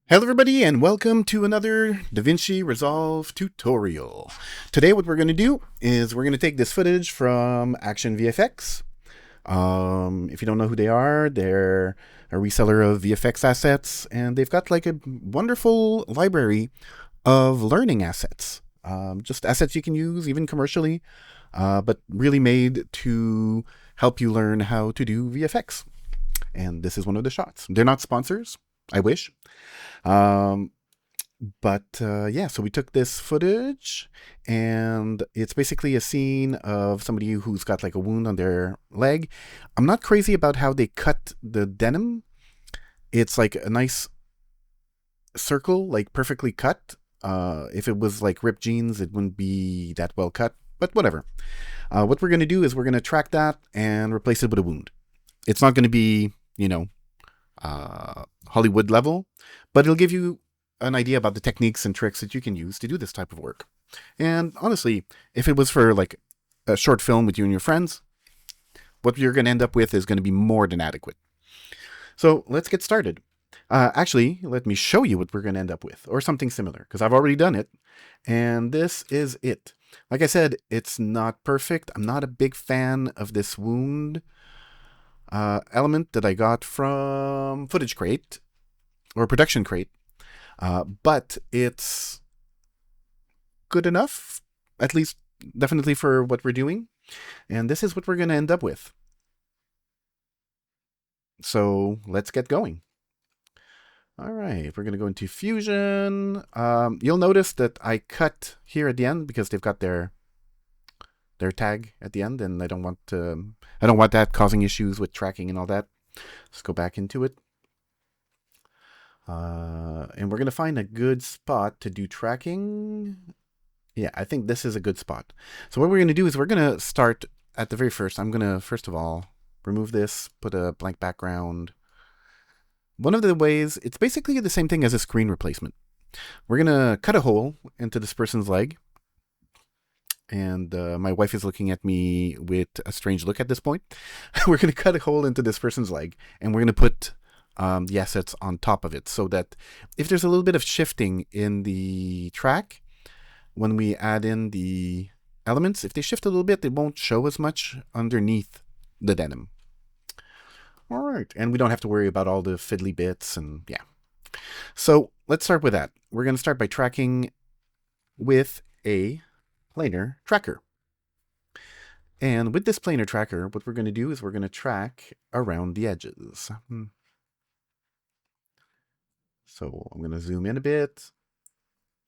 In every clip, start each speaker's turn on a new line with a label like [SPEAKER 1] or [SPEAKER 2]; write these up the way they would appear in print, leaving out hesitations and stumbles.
[SPEAKER 1] Hello everybody and welcome to another DaVinci Resolve tutorial. Today what we're going to do is we're going to take this footage from Action VFX. If you don't know who they are, they're a reseller of VFX assets and they've got like a wonderful library of learning assets. Just assets you can use even commercially, but really made to help you learn how to do VFX. And this is one of the shots. They're not sponsors. I wish. Yeah, so we took this footage and it's basically a scene of somebody who's got like a wound on their leg. I'm not crazy about how they cut the denim. It's like a nice circle, like perfectly cut. If it was like ripped jeans, it wouldn't be that well cut, but whatever. What we're going to do is we're going to track that and replace it with a wound. It's not going to be, Hollywood level, but it'll give you an idea about the techniques and tricks that you can use to do this type of work. And honestly, if it was for like a short film with you and your friends, what you're going to end up with is going to be more than adequate. So let's get started. Actually, let me show you what we're going to end up with, or something similar, because I've already done it. And this is it. Like I said, it's not perfect. I'm not a big fan of this wound element that I got from Footage Crate or Production Crate, but it's good enough, at least definitely for what we're doing. And this is what we're going to end up with. So let's get going. All right, we're going to go into Fusion. You'll notice that I cut here at the end because they've got their tag at the end, and I don't want that causing issues with tracking and all that. Let's go back into it. And we're going to find a good spot to do tracking. Yeah, I think this is a good spot. So what we're going to do is we're going to start at the very first. I'm going to, first of all, remove this, put a blank background. One of the ways, it's basically the same thing as a screen replacement. We're going to cut a hole into this person's leg. And my wife is looking at me with a strange look at this point. We're going to cut a hole into this person's leg, and we're going to put the assets on top of it so that if there's a little bit of shifting in the track, when we add in the elements, if they shift a little bit, they won't show as much underneath the denim. All right, and we don't have to worry about all the fiddly bits, and yeah. So let's start with that. We're going to start by tracking with a planar tracker. And with this planar tracker, what we're going to do is we're going to track around the edges. So I'm going to zoom in a bit,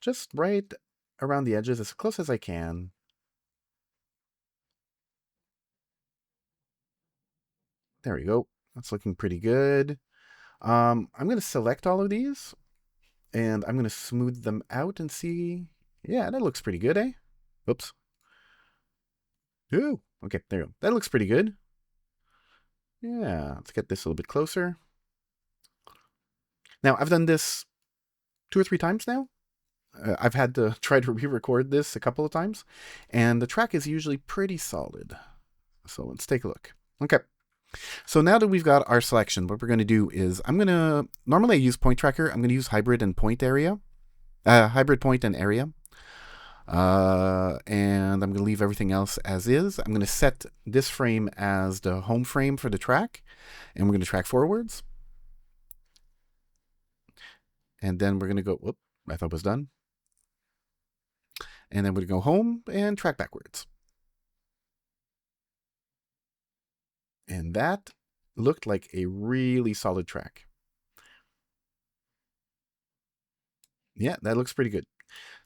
[SPEAKER 1] just right around the edges as close as I can. There we go. That's looking pretty good. I'm going to select all of these and I'm going to smooth them out and see. Yeah, that looks pretty good, eh? Oops. Ooh, okay, there you go. That looks pretty good. Yeah, let's get this a little bit closer. Now, I've done this 2 or 3 times now. I've had to try to re-record this a couple of times, and the track is usually pretty solid. So let's take a look. Okay, so now that we've got our selection, what we're going to do is normally I use point tracker. I'm going to use hybrid and point area, hybrid point and area. And I'm going to leave everything else as is. I'm going to set this frame as the home frame for the track, and we're going to track forwards. And then we're going to go, whoop, I thought it was done. And then we're going to go home and track backwards. And that looked like a really solid track. Yeah, that looks pretty good.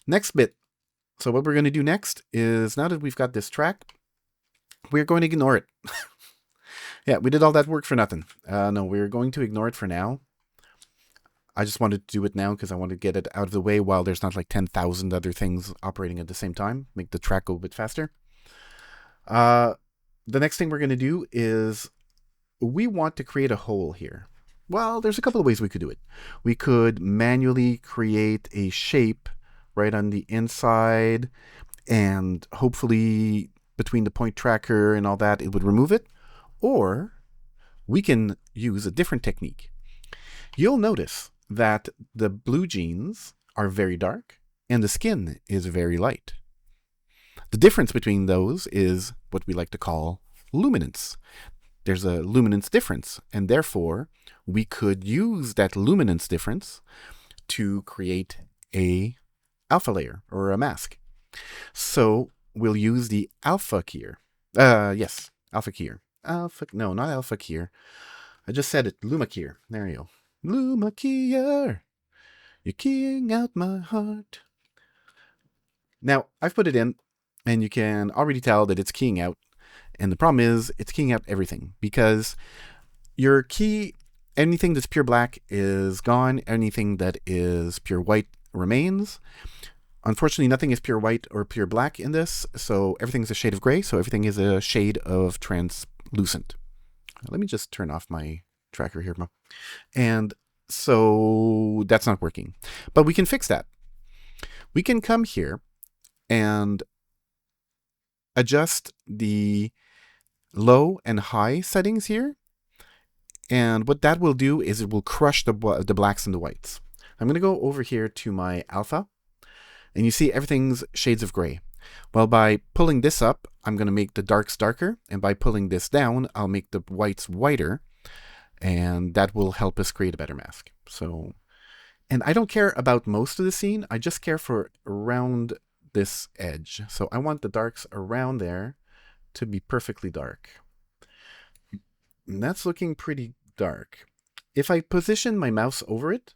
[SPEAKER 1] Next bit. So what we're going to do next is, now that we've got this track, we're going to ignore it. Yeah, we did all that work for nothing. No, we're going to ignore it for now. I just wanted to do it now because I want to get it out of the way while there's not like 10,000 other things operating at the same time. Make the track go a bit faster. The next thing we're going to do is we want to create a hole here. Well, there's a couple of ways we could do it. We could manually create a shape right on the inside, and hopefully between the point tracker and all that, it would remove it. Or we can use a different technique. You'll notice that the blue jeans are very dark and the skin is very light. The difference between those is what we like to call luminance. There's a luminance difference, and therefore we could use that luminance difference to create a alpha layer or a mask. So we'll use the alpha keyer. Yes, alpha keyer. No, not alpha keyer. I just said it, luma keyer. There you go. Luma keyer. You're keying out my heart. Now, I've put it in, and you can already tell that it's keying out. And the problem is, it's keying out everything, because your key, anything that's pure black is gone, anything that is pure white remains. Unfortunately, nothing is pure white or pure black in this, so everything's a shade of gray, so everything is a shade of translucent. Let me just turn off my tracker here. And so that's not working. But we can fix that. We can come here and adjust the low and high settings here. And what that will do is it will crush the blacks and the whites. I'm going to go over here to my alpha. And you see everything's shades of gray. Well, by pulling this up, I'm going to make the darks darker. And by pulling this down, I'll make the whites whiter. And that will help us create a better mask. So, and I don't care about most of the scene. I just care for around this edge. So I want the darks around there to be perfectly dark. And that's looking pretty dark. If I position my mouse over it,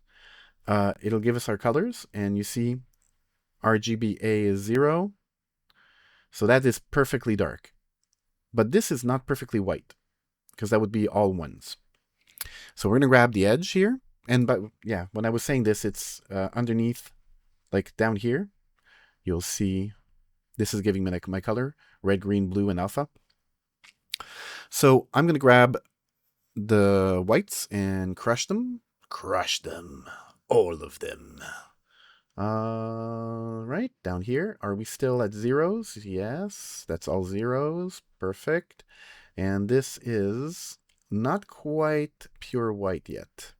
[SPEAKER 1] it'll give us our colors. And you see RGBA is 0. So that is perfectly dark. But this is not perfectly white, because that would be all ones. So we're going to grab the edge here. And but yeah, when I was saying this, it's underneath, like down here. You'll see this is giving me my color, red, green, blue, and alpha. So I'm going to grab the whites and crush them. Crush them. All of them. Right, down here. Are we still at zeros? Yes, that's all zeros. Perfect. And this is not quite pure white yet.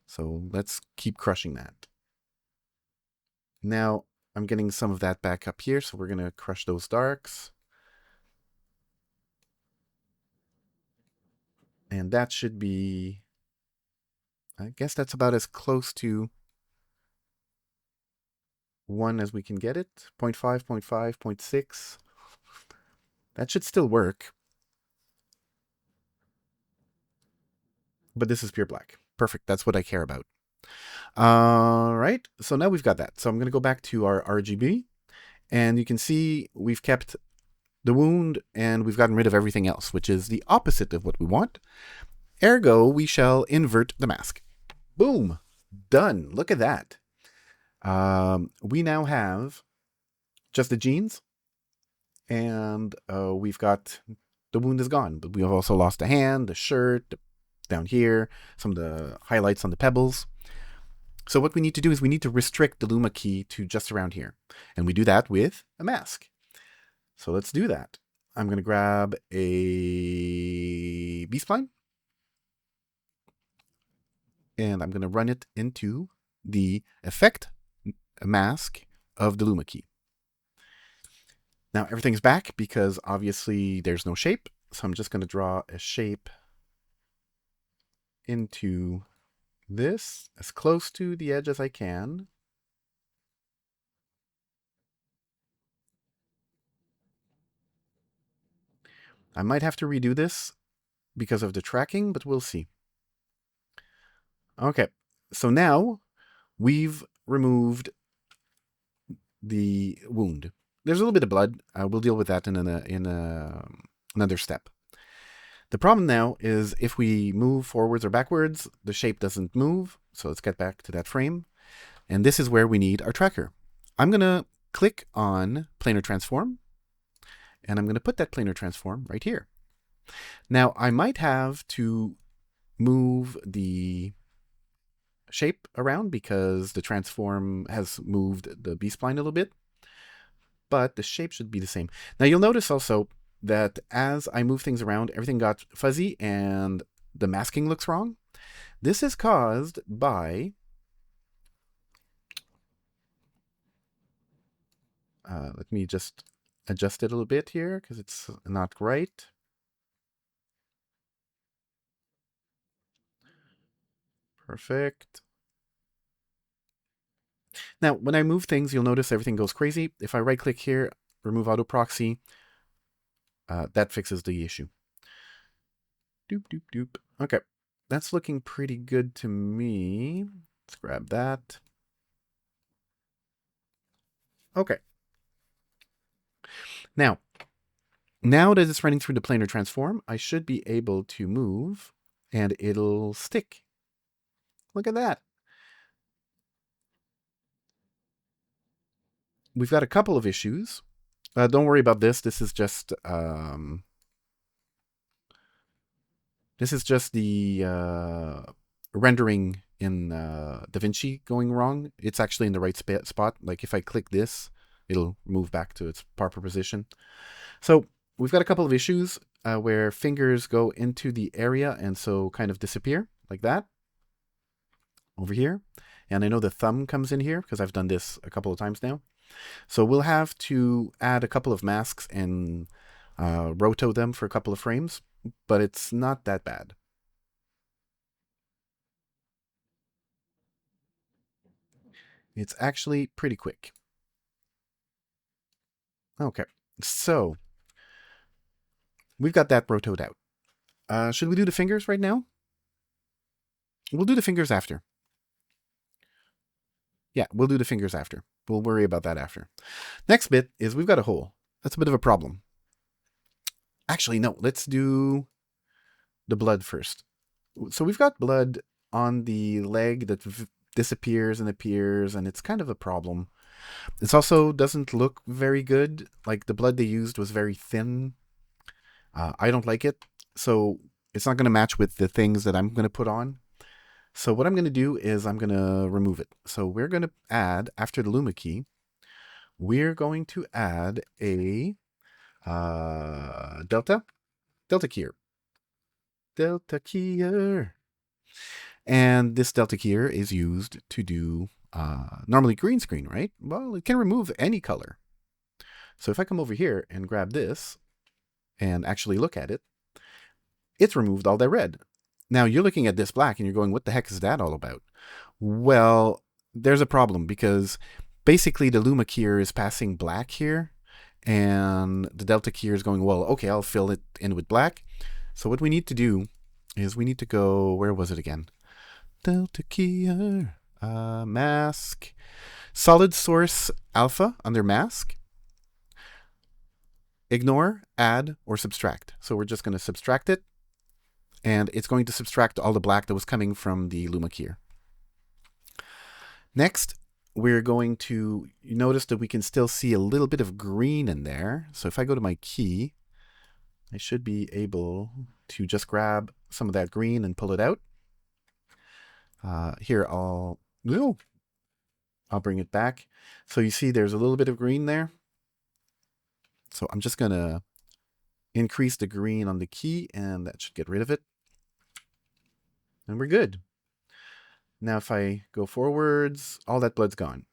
[SPEAKER 1] So let's keep crushing that. Now I'm getting some of that back up here, so we're going to crush those darks. And that should be, I guess that's about as close to 1 as we can get it. 0.5, 0.5, 0.6. That should still work. But this is pure black. Perfect. That's what I care about. All right. So now we've got that. So I'm going to go back to our RGB. And you can see we've kept the wound and we've gotten rid of everything else, which is the opposite of what we want. Ergo, we shall invert the mask. Boom. Done. Look at that. We now have just the jeans, and we've got the wound is gone, but we have also lost the hand, the shirt, down here, some of the highlights on the pebbles. So what we need to do is we need to restrict the luma key to just around here, and we do that with a mask. So let's do that. I'm going to grab a B-spline, and I'm going to run it into the effect mask of the luma key. Now everything's back because obviously there's no shape. So I'm just going to draw a shape into this as close to the edge as I can. I might have to redo this because of the tracking, but we'll see. Okay, so now we've removed the wound. There's a little bit of blood. We'll deal with that in another step. The problem now is if we move forwards or backwards, the shape doesn't move. So let's get back to that frame. And this is where we need our tracker. I'm going to click on planar transform, and I'm going to put that planar transform right here. Now I might have to move the shape around because the transform has moved the B-spline a little bit, but the shape should be the same. Now you'll notice also that as I move things around, everything got fuzzy and the masking looks wrong. This is caused by let me just adjust it a little bit here because it's not right. Perfect. Now, when I move things, you'll notice everything goes crazy. If I right click here, remove auto proxy, that fixes the issue. Doop, doop, doop. Okay, that's looking pretty good to me. Let's grab that. Okay. Now that it's running through the planar transform, I should be able to move and it'll stick. Look at that. We've got a couple of issues. Don't worry about this. This is just the rendering in DaVinci going wrong. It's actually in the right spot. Like if I click this, it'll move back to its proper position. So we've got a couple of issues where fingers go into the area and so kind of disappear like that over here. And I know the thumb comes in here because I've done this a couple of times now. So we'll have to add a couple of masks and roto them for a couple of frames, but it's not that bad. It's actually pretty quick. Okay, so we've got that rotoed out. Should we do the fingers right now? We'll do the fingers after. Yeah, we'll do the fingers after. We'll worry about that after. Next bit is we've got a hole. That's a bit of a problem. Actually, no, let's do the blood first. So we've got blood on the leg that disappears and appears, and it's kind of a problem. This also doesn't look very good. Like the blood they used was very thin. I don't like it. So it's not going to match with the things that I'm going to put on. So what I'm going to do is I'm going to remove it. So we're going to add, after the luma key, we're going to add a delta keyer. Delta keyer. And this delta keyer is used to do normally green screen, right? Well, it can remove any color. So if I come over here and grab this and actually look at it, it's removed all that red. Now you're looking at this black and you're going, what the heck is that all about? Well, there's a problem because basically the luma keyer is passing black here and the delta keyer is going, well, okay, I'll fill it in with black. So what we need to do is we need to go, where was it again? Delta keyer, mask, solid source alpha under mask. Ignore, add, or subtract. So we're just going to subtract it, and it's going to subtract all the black that was coming from the luma keyer. Next, we're going to notice that we can still see a little bit of green in there. So if I go to my key, I should be able to just grab some of that green and pull it out. Here, I'll bring it back. So you see there's a little bit of green there. So I'm just going to increase the green on the key, and that should get rid of it. And we're good. Now if I go forwards, all that blood's gone.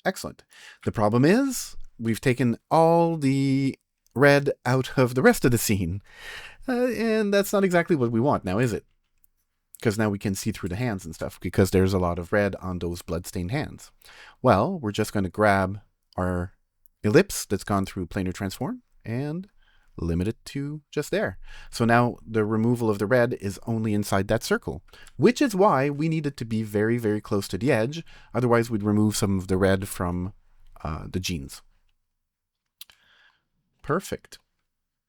[SPEAKER 1] Excellent. The problem is we've taken all the red out of the rest of the scene. And that's not exactly what we want now, is it? Because now we can see through the hands and stuff because there's a lot of red on those blood-stained hands. Well, we're just going to grab our ellipse that's gone through planar transform and limit it to just there. So now the removal of the red is only inside that circle, which is why we need it to be very, very close to the edge. Otherwise, we'd remove some of the red from the genes. Perfect.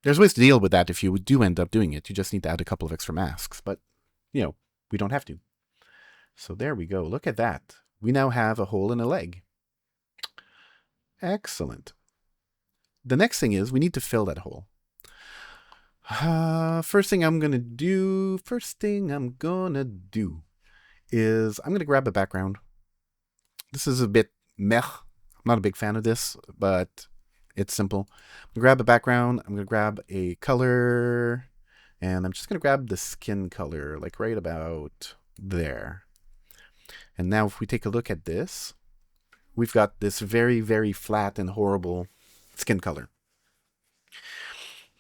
[SPEAKER 1] There's ways to deal with that if you do end up doing it. You just need to add a couple of extra masks, but you know, we don't have to. So there we go. Look at that. We now have a hole in a leg. Excellent. The next thing is we need to fill that hole. First thing I'm going to do is I'm going to grab a background. This is a bit meh. I'm not a big fan of this, but it's simple. I'm going to grab a background. I'm going to grab a color And I'm just going to grab the skin color, like right about there. And now if we take a look at this, we've got this very, very flat and horrible skin color.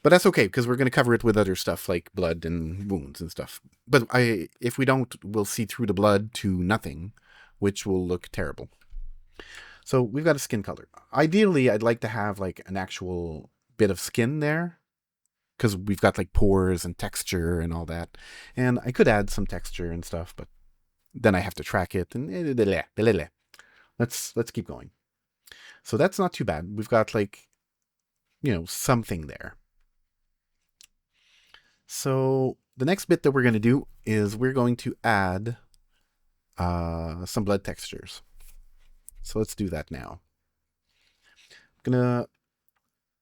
[SPEAKER 1] But that's okay, because we're going to cover it with other stuff like blood and wounds and stuff. But if we don't, we'll see through the blood to nothing, which will look terrible. So we've got a skin color. Ideally, I'd like to have like an actual bit of skin there, because we've got like pores and texture and all that. And I could add some texture and stuff, but then I have to track it. And let's keep going. So that's not too bad. We've got like, something there. So the next bit that we're going to do is we're going to add some blood textures. So let's do that now.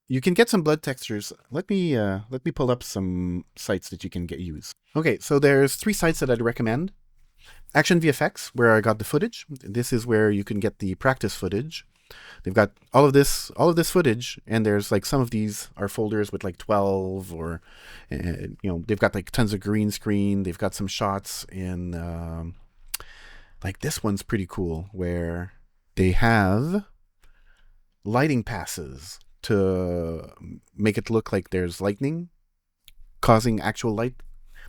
[SPEAKER 1] You can get some blood textures. Let me pull up some sites that you can use. Okay, so there's 3 sites that I'd recommend. Action VFX, where I got the footage. This is where you can get the practice footage. They've got all of this footage, and there's like some of these are folders with like 12 or, they've got like tons of green screen. They've got some shots in, like this one's pretty cool, where they have lighting passes to make it look like there's lightning causing actual light.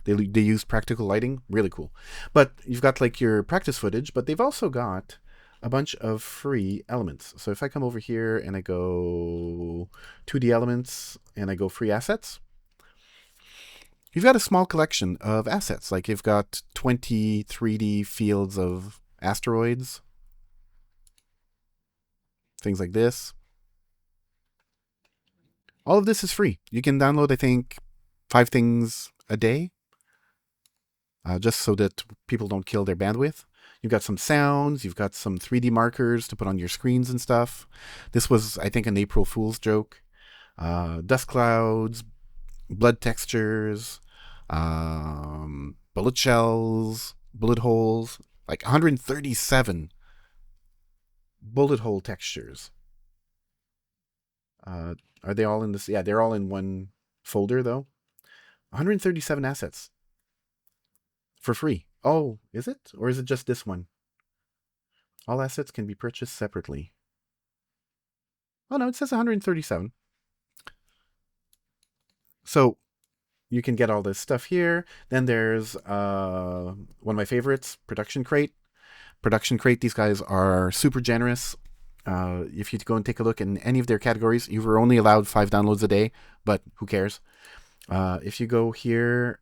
[SPEAKER 1] They use practical lighting. Really cool. But you've got like your practice footage, but they've also got a bunch of free elements. So if I come over here and I go 2D elements and I go free assets, you've got a small collection of assets. Like you've got 20 3D fields of asteroids, things like this. All of this is free. You can download, I think, 5 things a day, just so that people don't kill their bandwidth. You've got some sounds. You've got some 3D markers to put on your screens and stuff. This was, I think, an April Fool's joke. Dust clouds, blood textures, bullet shells, bullet holes, like 137 bullet hole textures. Are they all in this? Yeah, they're all in one folder, though. 137 assets for free. Oh, is it? Or is it just this one? All assets can be purchased separately. Oh, no, it says 137. So you can get all this stuff here. Then there's one of my favorites, Production Crate. Production Crate, these guys are super generous. If you go and take a look in any of their categories, you were only allowed 5 downloads a day, but who cares? If you go here,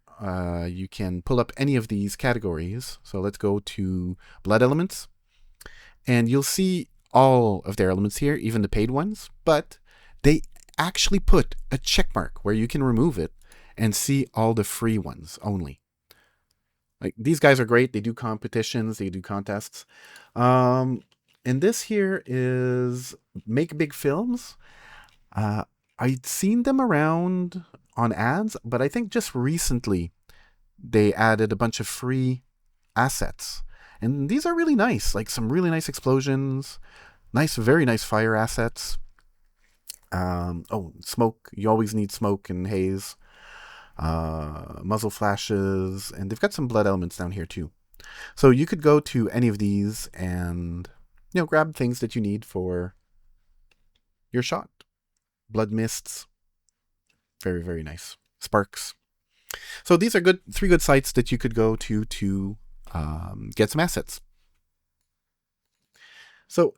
[SPEAKER 1] you can pull up any of these categories. So let's go to blood elements, and you'll see all of their elements here, even the paid ones, but they actually put a check mark where you can remove it and see all the free ones only. Like, these guys are great. They do competitions, they do contests. And this here is Make Big Films. I'd seen them around on ads, but I think just recently they added a bunch of free assets. And these are really nice, like some really nice explosions, very nice fire assets. Smoke. You always need smoke and haze. Muzzle flashes, and they've got some blood elements down here too. So you could go to any of these and, grab things that you need for your shot. Blood mists. Very, very nice. Sparks. So these are 3 good sites that you could go to get some assets. So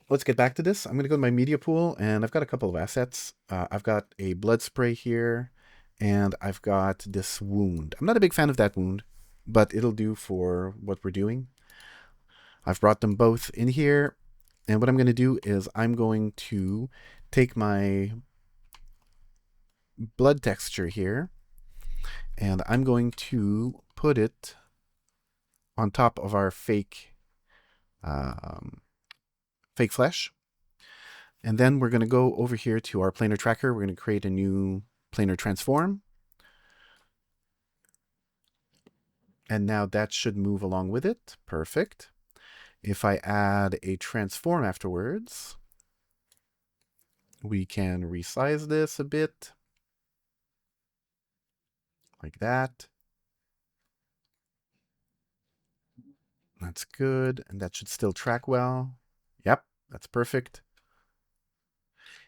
[SPEAKER 1] let's get back to this. I'm going to go to my media pool, and I've got a couple of assets. I've got a blood spray here, and I've got this wound. I'm not a big fan of that wound, but it'll do for what we're doing. I've brought them both in here, and what I'm going to do is I'm going to take my blood texture here, and I'm going to put it on top of our fake flesh. And then we're going to go over here to our planar tracker. We're going to create a new planar transform. And now that should move along with it. Perfect. If I add a transform afterwards, we can resize this a bit. like that. That's good, and that should still track well. Yep, that's perfect.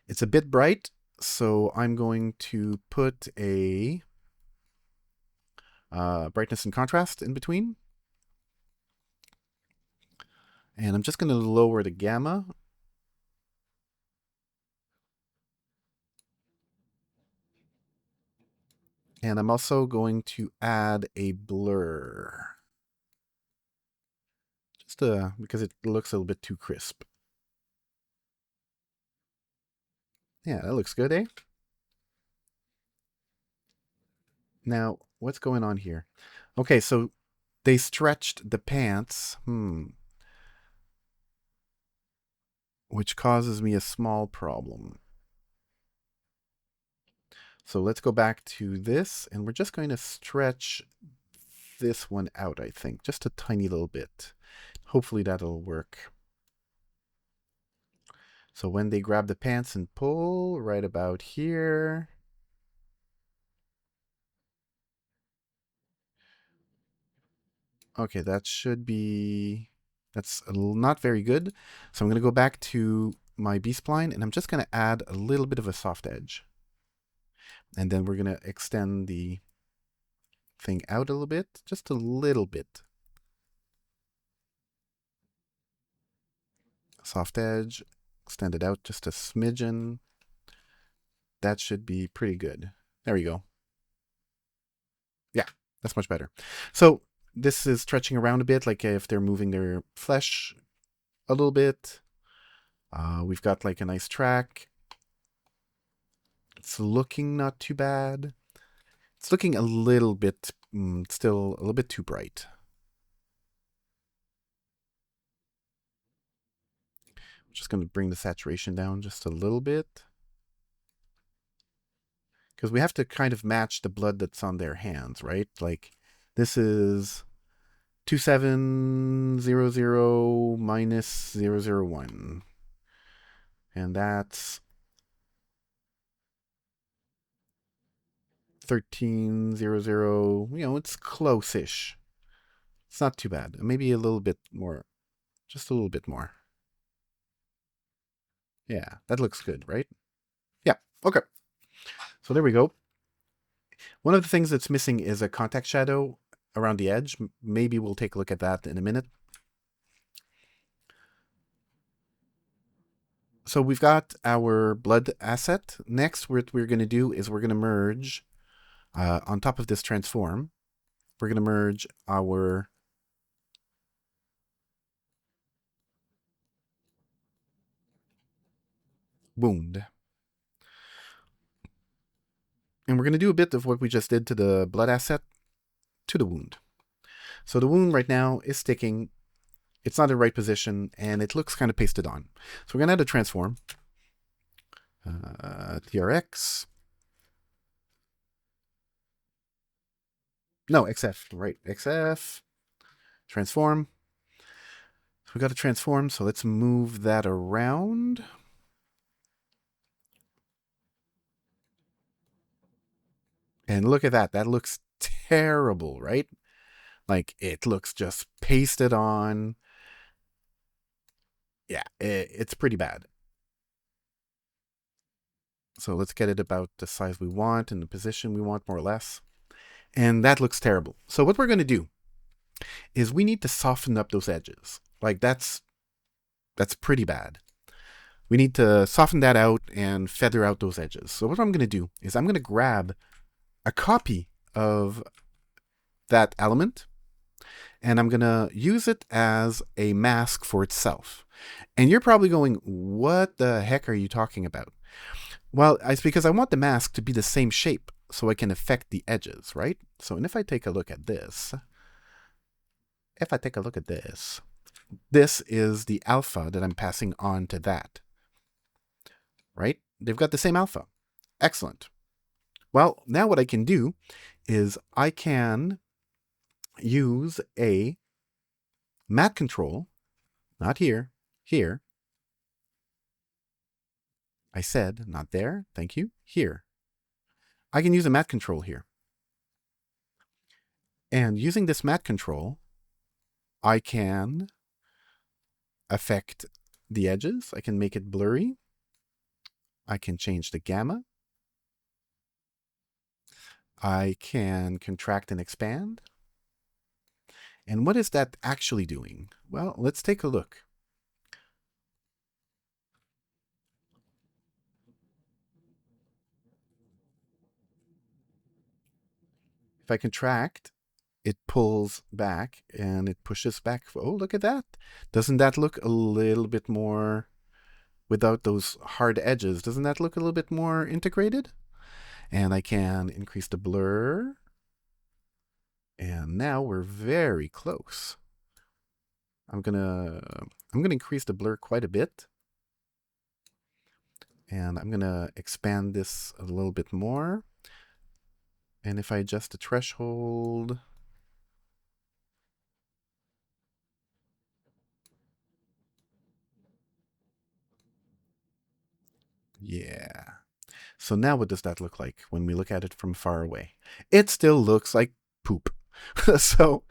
[SPEAKER 1] It's a bit bright, so I'm going to put a brightness and contrast in between. And I'm just going to lower the gamma. And I'm also going to add a blur. Just because it looks a little bit too crisp. Yeah, that looks good, eh? Now, what's going on here? Okay, so they stretched the pants, which causes me a small problem. So let's go back to this, and we're just going to stretch this one out, I think, just a tiny little bit. Hopefully that'll work. So when they grab the pants and pull right about here, okay, that should be, that's not very good. So I'm going to go back to my B-spline, and I'm just going to add a little bit of a soft edge. And then we're going to extend the thing out a little bit, just a little bit. Soft edge, extend it out just a smidgen. That should be pretty good. There we go. Yeah, that's much better. So this is stretching around a bit, like if they're moving their flesh a little bit. We've got like a nice track. It's looking not too bad. It's looking a little bit, still a little bit too bright. I'm just going to bring the saturation down just a little bit. Because we have to kind of match the blood that's on their hands, right? Like this is 2700 minus 001. And that's 1300. You know, it's close-ish. It's not too bad. Maybe a little bit more. Just a little bit more. Yeah, that looks good, right? Yeah, okay. So there we go. One of the things that's missing is a contact shadow around the edge. Maybe we'll take a look at that in a minute. So we've got our blood asset. Next, what we're going to do is we're going to merge on top of this transform. We're going to merge our wound. And we're going to do a bit of what we just did to the blood asset to the wound. So the wound right now is sticking. It's not in the right position, and it looks kind of pasted on. So we're going to add a transform. TRX. No, XF, right? XF. Transform. So we got a transform, so let's move that around. And look at that. That looks terrible, right? Like it looks just pasted on. Yeah, it's pretty bad. So let's get it about the size we want and the position we want, more or less. And that looks terrible. So what we're going to do is we need to soften up those edges. Like that's pretty bad. We need to soften that out and feather out those edges. So what I'm going to do is I'm going to grab a copy of that element, and I'm going to use it as a mask for itself. And you're probably going, what the heck are you talking about? Well, it's because I want the mask to be the same shape so I can affect the edges, right? So, and if I take a look at this, this is the alpha that I'm passing on to that, right? They've got the same alpha. Excellent. Well, now what I can do is I can use a matte control, not here, here. I said not there, thank you, here. I can use a matte control here. And using this matte control, I can affect the edges. I can make it blurry. I can change the gamma. I can contract and expand. And what is that actually doing? Well, let's take a look. If I contract, it pulls back and it pushes back. Oh, look at that. Doesn't that look a little bit more, without those hard edges, doesn't that look a little bit more integrated? And I can increase the blur. And now we're very close. I'm gonna increase the blur quite a bit. And I'm gonna expand this a little bit more. And if I adjust the threshold, yeah. So now what does that look like when we look at it from far away? It still looks like poop. So,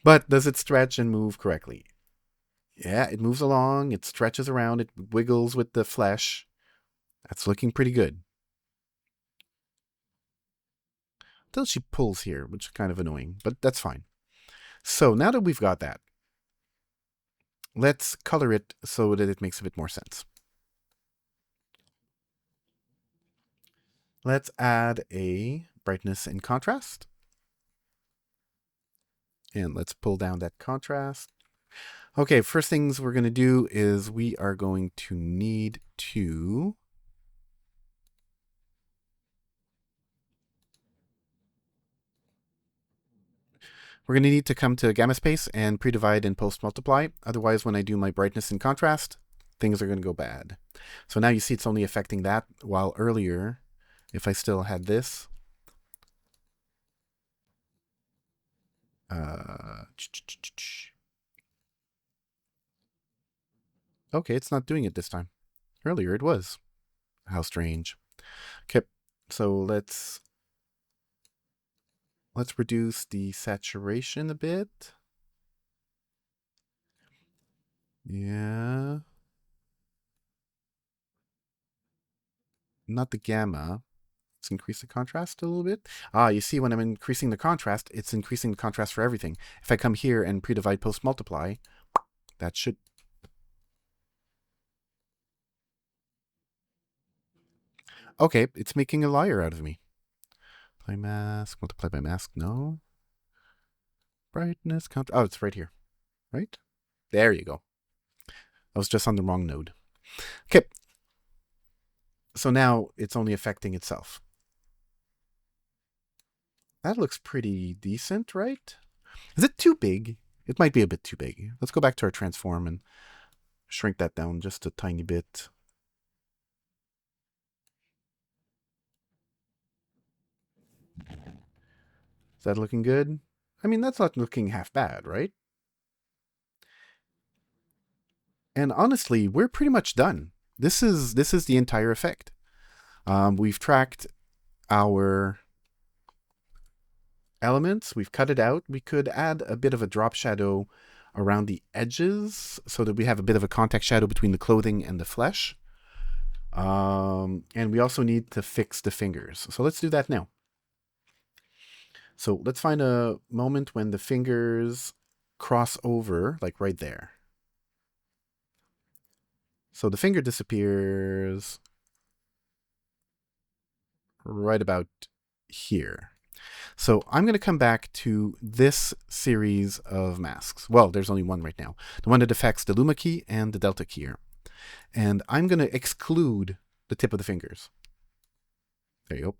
[SPEAKER 1] but does it stretch and move correctly? Yeah, it moves along, it stretches around, it wiggles with the flesh. That's looking pretty good. Until she pulls here, which is kind of annoying, but that's fine. So now that we've got that, let's color it so that it makes a bit more sense. Let's add a brightness and contrast. And let's pull down that contrast. Okay, first things we're going to do is we are going to need to come to gamma space and pre-divide and post-multiply. Otherwise, when I do my brightness and contrast, things are going to go bad. So now you see it's only affecting that, while earlier, if I still had this, okay, it's not doing it this time. Earlier it was. How strange. Okay, so let's reduce the saturation a bit. Yeah. Not the gamma. Let's increase the contrast a little bit. Ah, you see when I'm increasing the contrast, it's increasing the contrast for everything. If I come here and pre-divide post-multiply, that should... Okay, it's making a liar out of me. Play mask, multiply by mask, no. Brightness, oh, it's right here, right? There you go. I was just on the wrong node. Okay. So now it's only affecting itself. That looks pretty decent, right? Is it too big? It might be a bit too big. Let's go back to our transform and shrink that down just a tiny bit. Is that looking good? I mean, that's not looking half bad, right? And honestly, we're pretty much done. This is the entire effect. We've tracked our elements. We've cut it out. We could add a bit of a drop shadow around the edges so that we have a bit of a contact shadow between the clothing and the flesh. And we also need to fix the fingers. So let's do that now. So let's find a moment when the fingers cross over, like right there. So the finger disappears right about here. So I'm going to come back to this series of masks. Well, there's only one right now. The one that affects the luma key and the delta key here. And I'm going to exclude the tip of the fingers. There you go.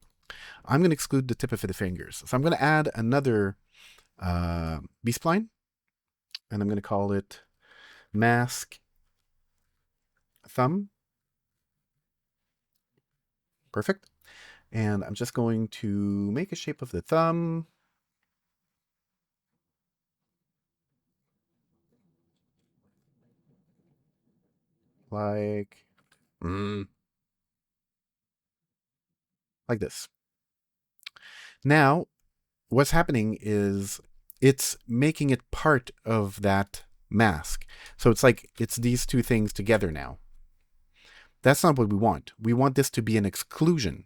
[SPEAKER 1] I'm going to exclude the tip of the fingers. So I'm going to add another B-spline. And I'm going to call it mask thumb. Perfect. And I'm just going to make a shape of the thumb. Like this. Now, what's happening is it's making it part of that mask. So it's like it's these two things together now. That's not what we want. We want this to be an exclusion.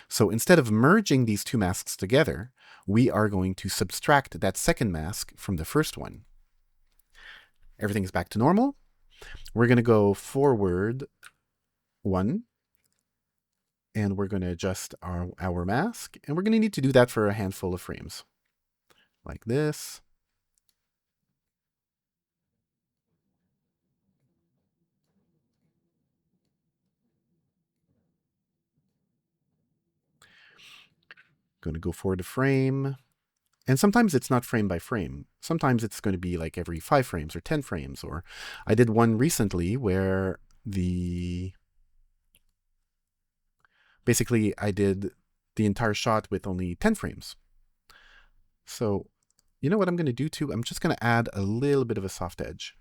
[SPEAKER 1] So instead of merging these two masks together, we are going to subtract that second mask from the first one. Everything's back to normal. We're going to go forward 1, and we're going to adjust our mask, and we're going to need to do that for a handful of frames. Like this. Going to go forward a frame. And sometimes it's not frame by frame. Sometimes it's going to be like every 5 frames or 10 frames. Or I did one recently where basically I did the entire shot with only 10 frames. So you know what I'm going to do too? I'm just going to add a little bit of a soft edge.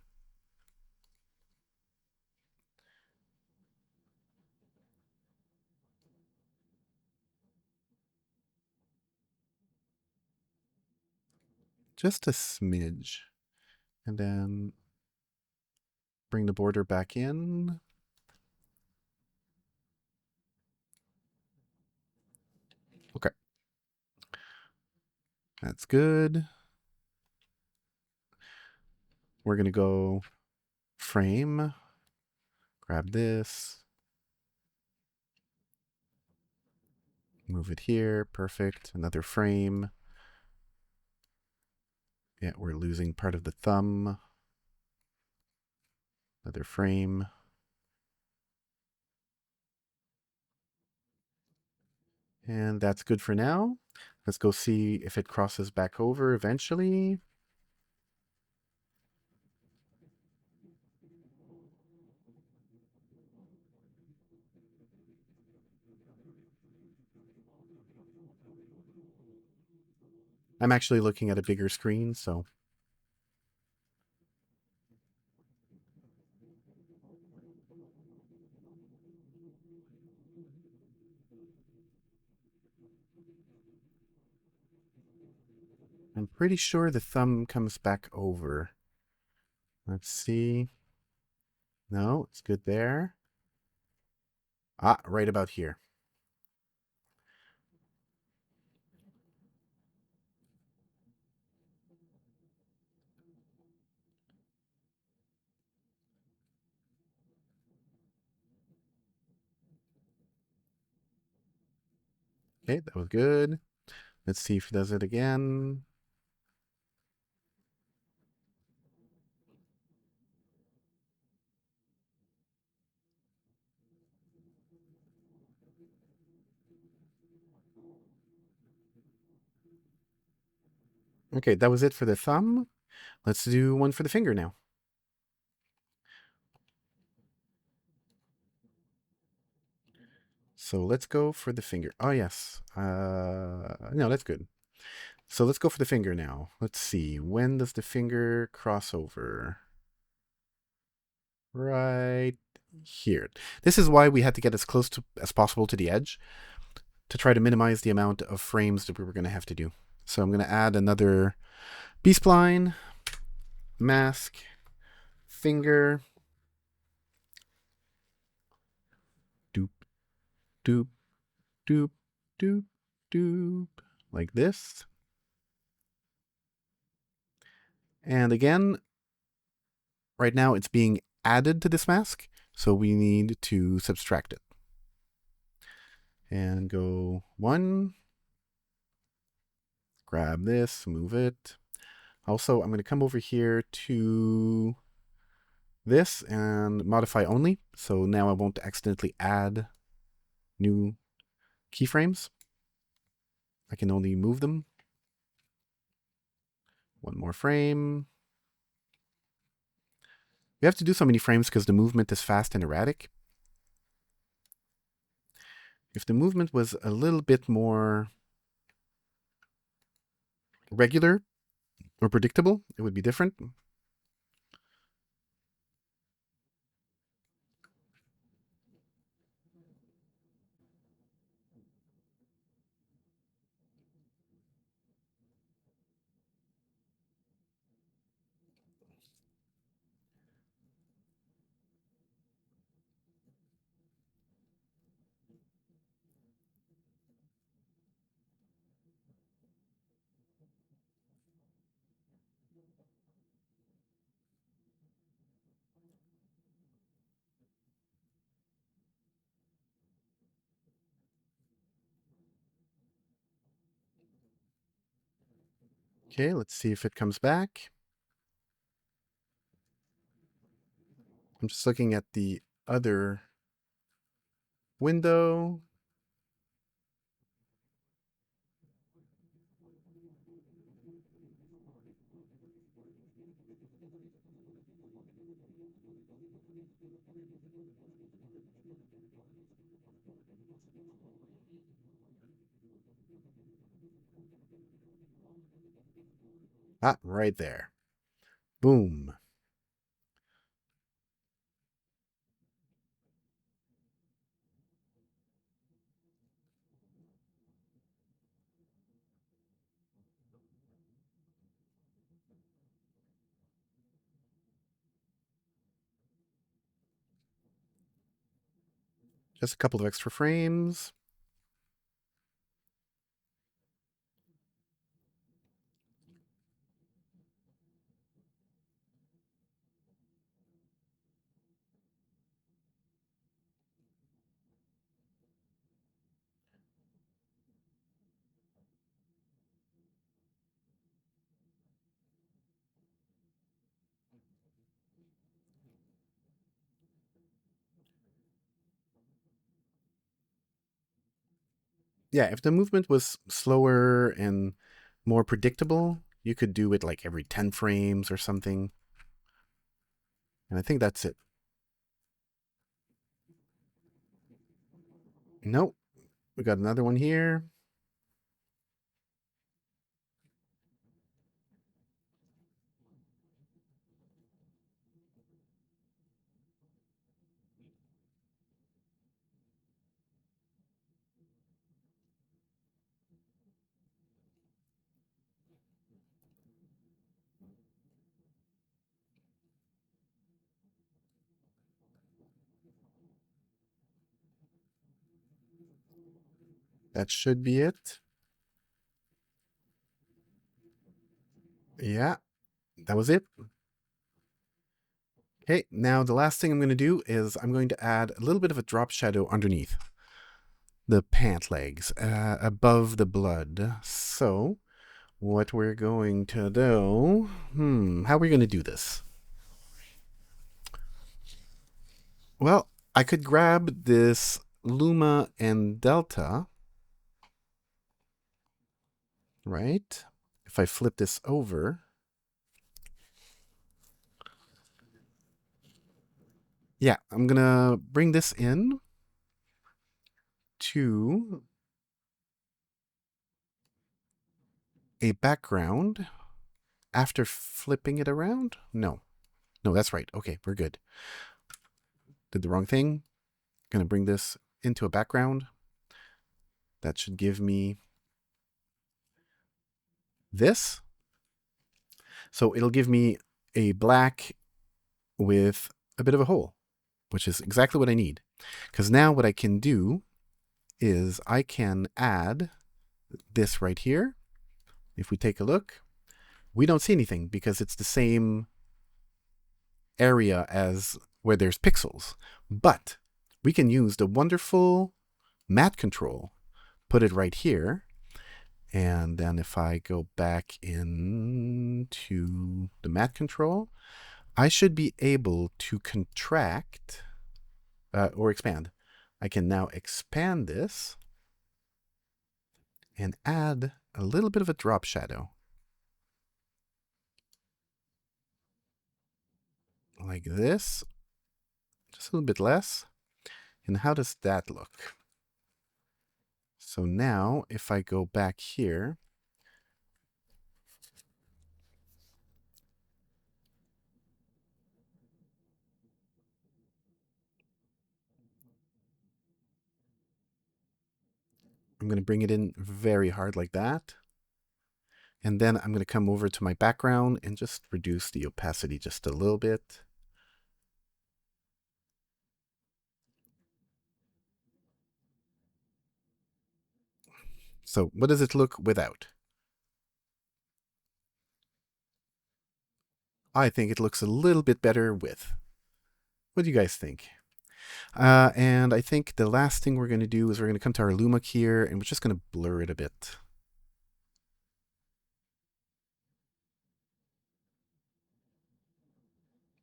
[SPEAKER 1] Just a smidge. And then bring the border back in. Okay. That's good. We're going to go frame. Grab this. Move it here. Perfect. Another frame. Yeah, we're losing part of the thumb. Another frame. And that's good for now. Let's go see if it crosses back over eventually. I'm actually looking at a bigger screen, so. I'm pretty sure the thumb comes back over. Let's see. No, it's good there. Ah, right about here. Okay, that was good. Let's see if it does it again. Okay, that was it for the thumb. Let's do one for the finger now. So let's go for the finger. Oh, yes. No, that's good. So let's go for the finger now. Let's see. When does the finger cross over? Right here. This is why we had to get as close as possible to the edge to try to minimize the amount of frames that we were going to have to do. So I'm going to add another B-spline, mask, finger, doop, doop, doop, doop, doop, like this. And again, right now it's being added to this mask, so we need to subtract it. And go 1, grab this, move it. Also, I'm going to come over here to this and modify only. So now I won't accidentally add new keyframes. I can only move them. One more frame. We have to do so many frames because the movement is fast and erratic. If the movement was a little bit more regular or predictable, it would be different. Okay, let's see if it comes back. I'm just looking at the other window. Ah, right there. Boom. Just a couple of extra frames. Yeah, if the movement was slower and more predictable, you could do it like every 10 frames or something. And I think that's it. Nope. We got another one here. That should be it. Yeah, that was it. Okay, now the last thing I'm going to do is I'm going to add a little bit of a drop shadow underneath the pant legs, above the blood. So what we're going to do, how are we going to do this? Well, I could grab this luma and delta, right? If I flip this over, yeah, I'm going to bring this in to a background after flipping it around. No, that's right. Okay, we're good. Did the wrong thing. Going to bring this into a background. That should give me this. So it'll give me a black with a bit of a hole, which is exactly what I need. Because now what I can do is I can add this right here. If we take a look, we don't see anything because it's the same area as where there's pixels. But we can use the wonderful matte control, put it right here. And then if I go back into the matte control, I should be able to contract or expand. I can now expand this and add a little bit of a drop shadow. Like this. Just a little bit less. And how does that look? So now if I go back here, I'm going to bring it in very hard like that. And then I'm going to come over to my background and just reduce the opacity just a little bit. So what does it look without? I think it looks a little bit better with. What do you guys think? And I think the last thing we're going to do is we're going to come to our luma here and we're just going to blur it a bit.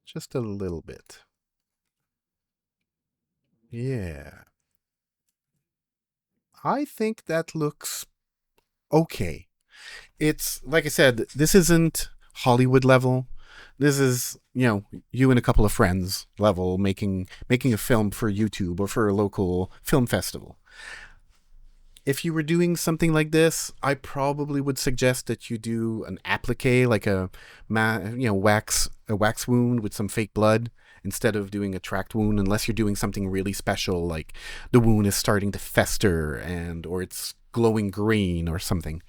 [SPEAKER 1] Just a little bit. Yeah. I think that looks okay. It's like I said, this isn't Hollywood level. This is, you and a couple of friends level making a film for YouTube or for a local film festival. If you were doing something like this, I probably would suggest that you do an applique, like wax wound with some fake blood, instead of doing a tracked wound, unless you're doing something really special, like the wound is starting to fester or it's glowing green or something.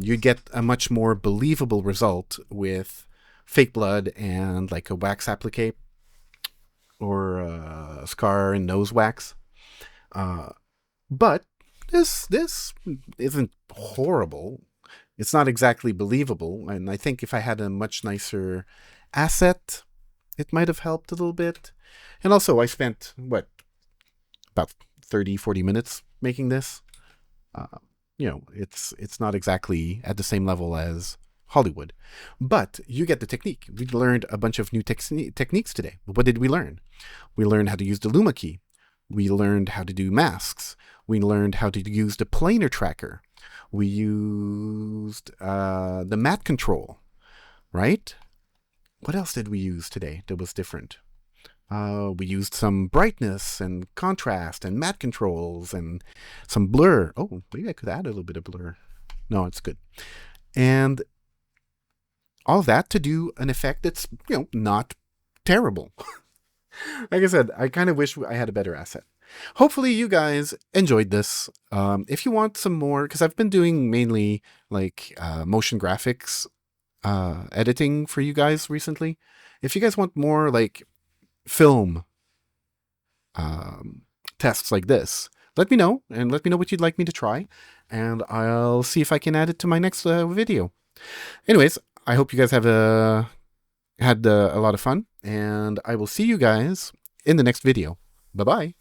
[SPEAKER 1] You'd get a much more believable result with fake blood and like a wax applique or a scar and nose wax. But this isn't horrible. It's not exactly believable, and I think if I had a much nicer asset, it might have helped a little bit. And also, I spent about 30-40 minutes making this. It's not exactly at the same level as Hollywood, but you get the technique. We learned a bunch of new techniques today. What did we learn? We learned how to use the luma key. We learned how to do masks. We learned how to use the planar tracker. We used the matte control, right? What else did we use today that was different? We used some brightness and contrast and matte controls and some blur. Oh, maybe I could add a little bit of blur. No, it's good. And all that to do an effect that's, not terrible. Like I said, I kind of wish I had a better asset. Hopefully you guys enjoyed this. If you want some more, because I've been doing mainly like motion graphics editing for you guys recently. If you guys want more like film tests like this, let me know, and let me know what you'd like me to try, and I'll see if I can add it to my next video. Anyways, I hope you guys have had a lot of fun, and I will see you guys in the next video. Bye-bye.